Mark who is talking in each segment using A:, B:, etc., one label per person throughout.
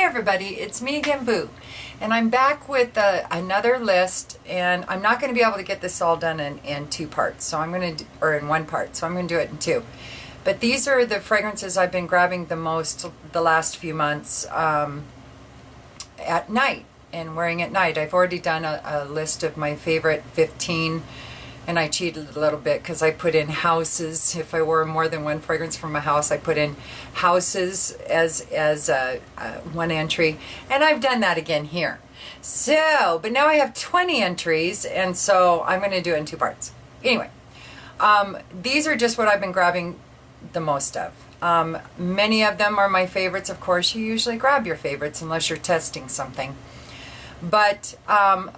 A: everybody, it's me again, Boo, and I'm back with another list, and I'm not going to be able to get this all done in two parts, so I'm going to, or in one part, so I'm going to do it in two. But these are the fragrances I've been grabbing the most the last few months at night and wearing at night. I've already done a list of my favorite 15, and I cheated a little bit because I put in houses. If I wore more than one fragrance from a house, I put in houses as one entry, and I've done that again here. So, but now I have 20 entries, and so I'm going to do it in two parts. Anyway, these are just what I've been grabbing the most of. Many of them are my favorites. Of course, you usually grab your favorites unless you're testing something. But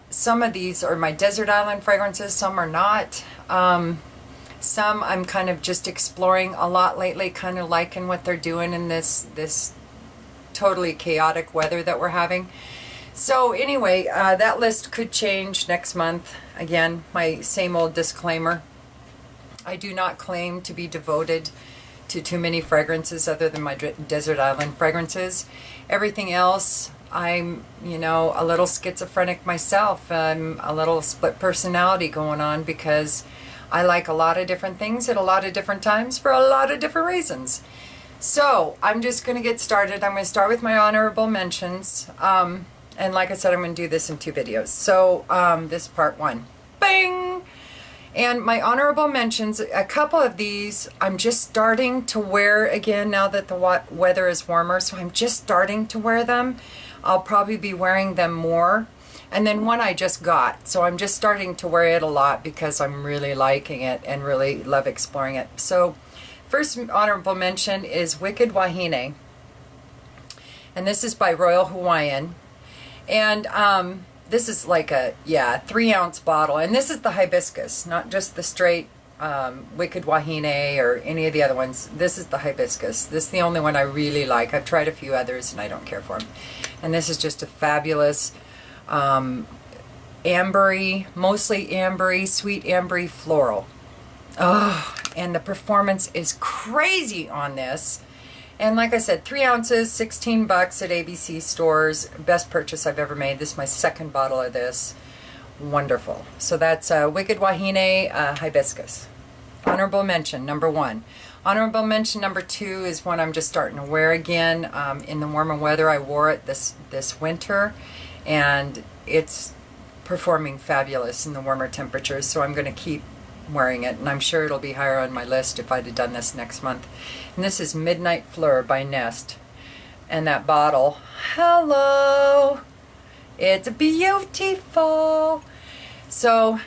A: some of these are my desert island fragrances, some are not. Some I'm kind of just exploring a lot lately, kind of liking what they're doing in this totally chaotic weather that we're having. So anyway, that list could change next month. Again, my same old disclaimer. I do not claim to be devoted to too many fragrances other than my desert island fragrances. Everything else, I'm, a little schizophrenic myself. I'm a little split personality going on because I like a lot of different things at a lot of different times for a lot of different reasons. So I'm just going to get started. I'm going to start with my honorable mentions. And like I said, I'm going to do this in two videos. So this is part one. Bang! And my honorable mentions, a couple of these I'm just starting to wear again now that the weather is warmer. So I'm just starting to wear them. I'll probably be wearing them more. And then one I just got. So I'm just starting to wear it a lot because I'm really liking it and really love exploring it. So first honorable mention is Wicked Wahine. And this is by Royal Hawaiian. And this is like a 3-ounce bottle, and this is the hibiscus, not just the straight Wicked Wahine or any of the other ones. This is the hibiscus. This is the only one I really like. I've tried a few others and I don't care for them. And this is just a fabulous ambery, mostly ambery, sweet ambery floral. Oh, and the performance is crazy on this. And like I said, 3 ounces, 16 bucks at ABC stores. Best purchase I've ever made. This is my second bottle of this. Wonderful. So that's Wicked Wahine Hibiscus. Honorable mention, number 1. Honorable mention number 2 is one I'm just starting to wear again. In the warmer weather, I wore it this winter. And it's performing fabulous in the warmer temperatures. So I'm going to keep wearing it, and I'm sure it'll be higher on my list if I'd have done this next month. And this is Midnight Fleur by Nest, and that bottle, hello, it's beautiful. So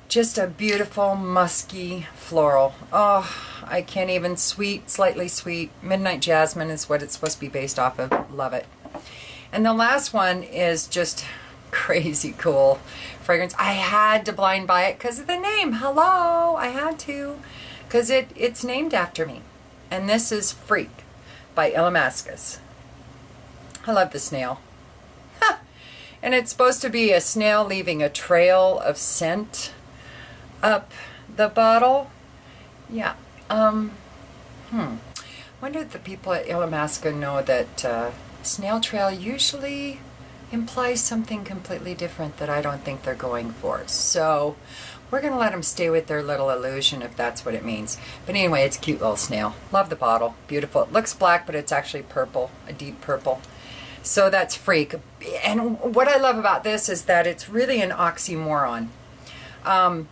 A: just a beautiful musky floral. Oh, I can't even, sweet, slightly sweet. Midnight Jasmine is what it's supposed to be based off of. Love it. And the last one is just crazy cool fragrance. I had to blind buy it because of the name. Hello, I had to, because it's named after me. And this is Freak by Ilamascus. I love the snail. And it's supposed to be a snail leaving a trail of scent up the bottle. Yeah. Wonder if the people at Ilamascus know that snail trail usually implies something completely different that I don't think they're going for. So we're going to let them stay with their little illusion if that's what it means. But anyway, it's a cute little snail. Love the bottle. Beautiful. It looks black, but it's actually purple, a deep purple. So that's Freak. And what I love about this is that it's really an oxymoron. Kind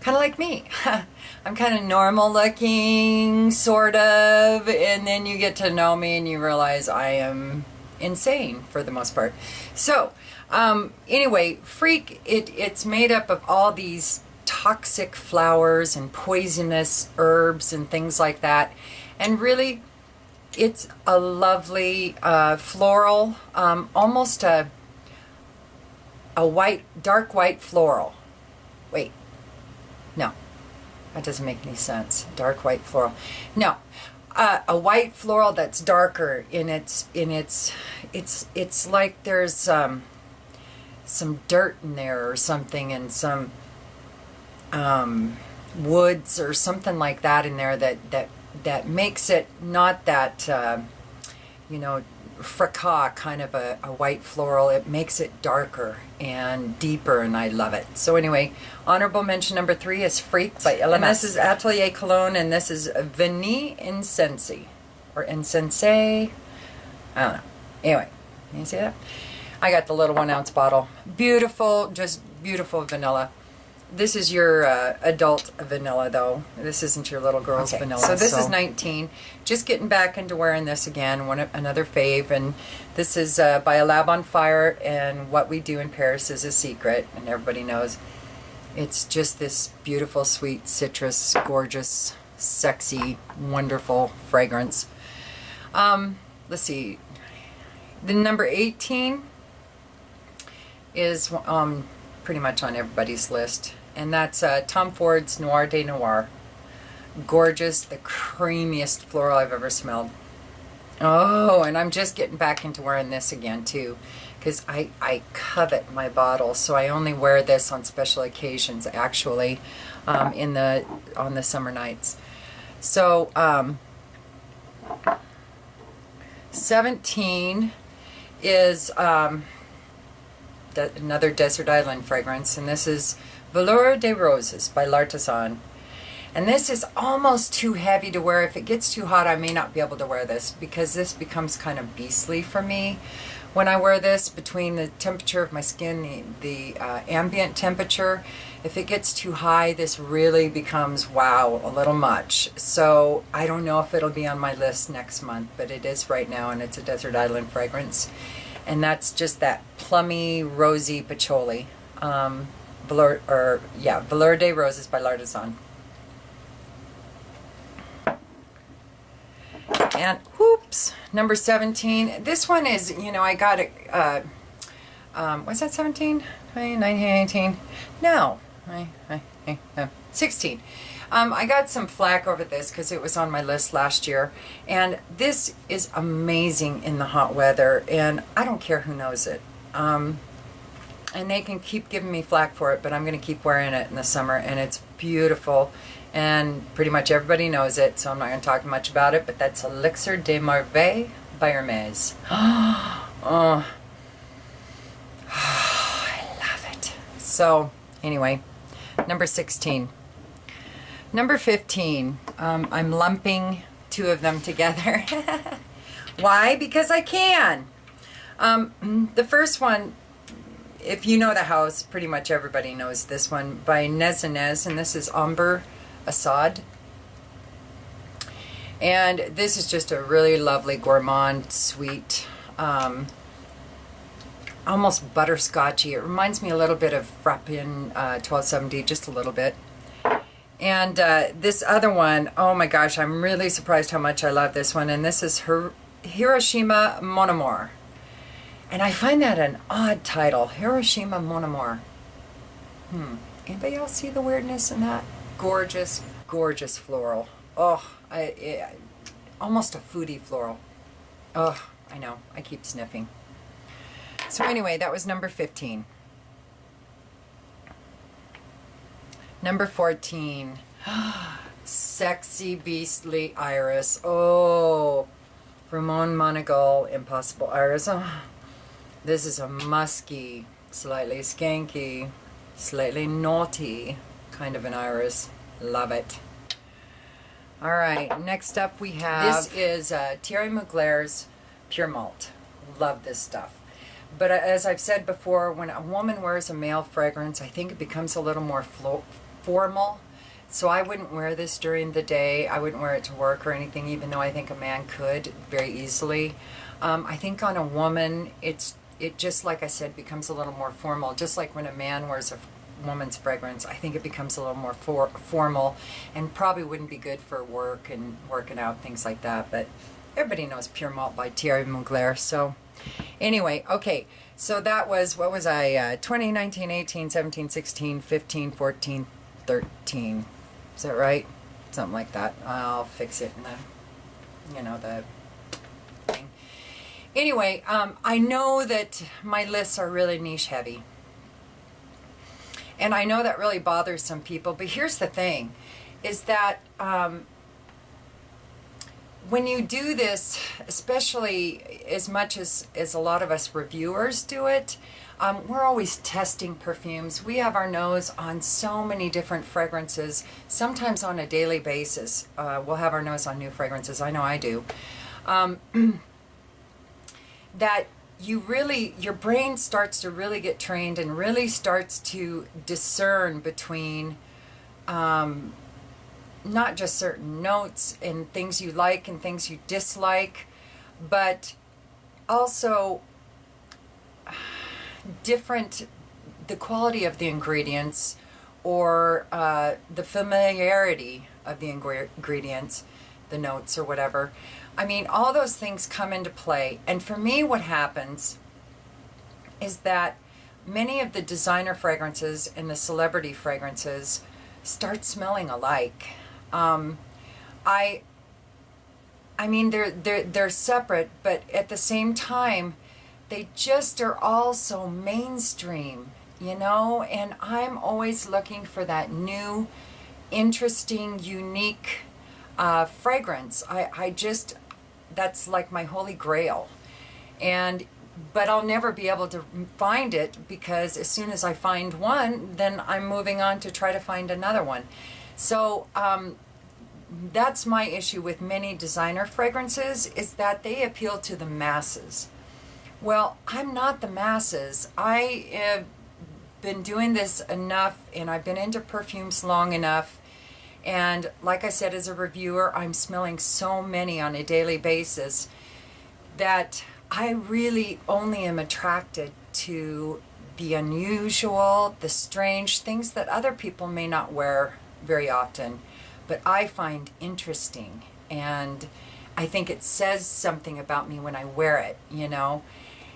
A: of like me. I'm kind of normal looking, sort of, and then you get to know me and you realize I am insane for the most part. So anyway, Freak, it's made up of all these toxic flowers and poisonous herbs and things like that, and really it's a lovely floral, almost a white, dark white floral. Wait, no, that doesn't make any sense. Dark white floral. No, a white floral that's darker in it's like there's some dirt in there or something, and some woods or something like that in there that makes it not that fracas, kind of a white floral. It makes it darker and deeper, and I love it. So anyway, honorable mention number 3 is Freak by LMS. And this is Atelier Cologne, and this is Vinny Insensi, or Insense. I don't know. Anyway, can you see that? I got the little 1 ounce bottle. Beautiful, just beautiful vanilla. This is your adult vanilla, though. This isn't your little girl's vanilla. So this is 19. Just getting back into wearing this again. Another fave. And this is by a Lab on Fire. And What We Do in Paris is a Secret. And everybody knows. It's just this beautiful, sweet, citrus, gorgeous, sexy, wonderful fragrance. Let's see. The number 18 is pretty much on everybody's list, and that's Tom Ford's Noir de Noir. Gorgeous, the creamiest floral I've ever smelled. Oh, and I'm just getting back into wearing this again too, because I covet my bottle, so I only wear this on special occasions, actually, on the summer nights. So 17 is another desert island fragrance, and this is Rouge de Rosa by L'Artisan. And this is almost too heavy to wear. If it gets too hot, I may not be able to wear this, because this becomes kind of beastly for me when I wear this. Between the temperature of my skin, the ambient temperature, if it gets too high, this really becomes, wow, a little much. So I don't know if it'll be on my list next month, but it is right now, and it's a desert island fragrance. And that's just that plummy, rosy patchouli. Rouge de Roses by L'Artisan. And, whoops, number 17. This one is, I got it, was that 17? 19, 18? No. 16. I got some flack over this because it was on my list last year, and this is amazing in the hot weather, and I don't care who knows it. And they can keep giving me flack for it, but I'm going to keep wearing it in the summer, and it's beautiful, and pretty much everybody knows it, so I'm not going to talk much about it, but that's Elixir de Merveille by Hermes. Oh, I love it. So, anyway, number 16. Number 15, I'm lumping 2 of them together. Why? Because I can. The first one, if you know the house, pretty much everybody knows this one, by Nez and Nez, and this is Ombre Arabe. And this is just a really lovely gourmand, sweet, almost butterscotchy. It reminds me a little bit of Frappin 1270, just a little bit. And this other one, oh my gosh, I'm really surprised how much I love this one. And this is Hiroshima Monamour. And I find that an odd title, Hiroshima Monamour. Anybody else see the weirdness in that? Gorgeous, gorgeous floral. Oh, almost a foodie floral. Oh, I know, I keep sniffing. So anyway, that was number 15. Number 14, Sexy Beastly Iris. Oh, Ramon Monagal, Impossible Iris. Oh, this is a musky, slightly skanky, slightly naughty kind of an iris. Love it. All right, next up we have, this is Thierry Mugler's Pure Malt. Love this stuff. But as I've said before, when a woman wears a male fragrance, I think it becomes a little more formal. So I wouldn't wear this during the day. I wouldn't wear it to work or anything, even though I think a man could very easily. I think on a woman, it just, like I said, becomes a little more formal. Just like when a man wears a woman's fragrance, I think it becomes a little more formal, and probably wouldn't be good for work and working out, things like that. But everybody knows Pure Malt by Thierry Mugler. So anyway, okay. So that was, what was I, 20, 19, 18, 17, 16, 15, 14, 13. Is that right? Something like that. I'll fix it in the, the thing. Anyway, I know that my lists are really niche heavy. And I know that really bothers some people, but here's the thing, is that when you do this, especially as much as a lot of us reviewers do it, we're always testing perfumes. We have our nose on so many different fragrances, sometimes on a daily basis. We'll have our nose on new fragrances. I know I do. That your brain starts to really get trained and really starts to discern between not just certain notes and things you like and things you dislike, but also the quality of the ingredients, or the familiarity of the ingredients, the notes or whatever. I mean, all those things come into play. And for me, what happens is that many of the designer fragrances and the celebrity fragrances start smelling alike. I mean, they're separate, but at the same time, they just are all so mainstream, you know? And I'm always looking for that new, interesting, unique fragrance. That's like my holy grail. But I'll never be able to find it, because as soon as I find one, then I'm moving on to try to find another one. So that's my issue with many designer fragrances, is that they appeal to the masses. Well, I'm not the masses. I have been doing this enough, and I've been into perfumes long enough. And like I said, as a reviewer, I'm smelling so many on a daily basis that I really only am attracted to the unusual, the strange, things that other people may not wear very often, but I find interesting. And I think it says something about me when I wear it, you know?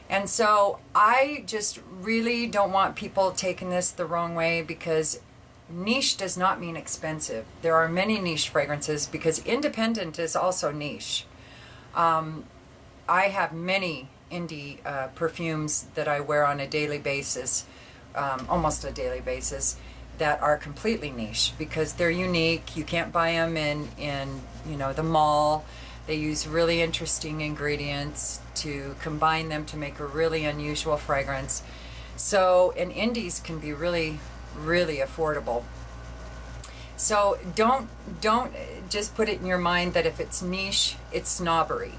A: And so I just really don't want people taking this the wrong way, because niche does not mean expensive. There are many niche fragrances, because independent is also niche. I have many indie perfumes that I wear on a daily basis, almost a daily basis, that are completely niche because they're unique. You can't buy them in the mall. They use really interesting ingredients to combine them to make a really unusual fragrance. So, and indies can be really, really affordable. So don't just put it in your mind that if it's niche, it's snobbery,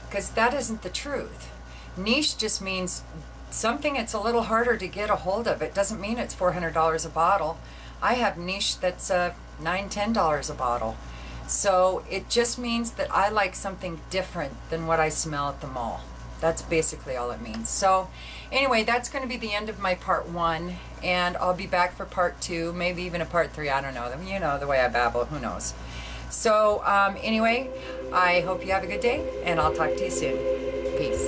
A: because that isn't the truth. Niche just means something that's a little harder to get a hold of. It doesn't mean it's $400 a bottle. I have niche that's $9, $10 a bottle. So it just means that I like something different than what I smell at the mall. That's basically all it means. So anyway, that's going to be the end of my part 1, and I'll be back for part 2, maybe even a part 3. I don't know. You know the way I babble. Who knows? So anyway, I hope you have a good day, and I'll talk to you soon. Peace.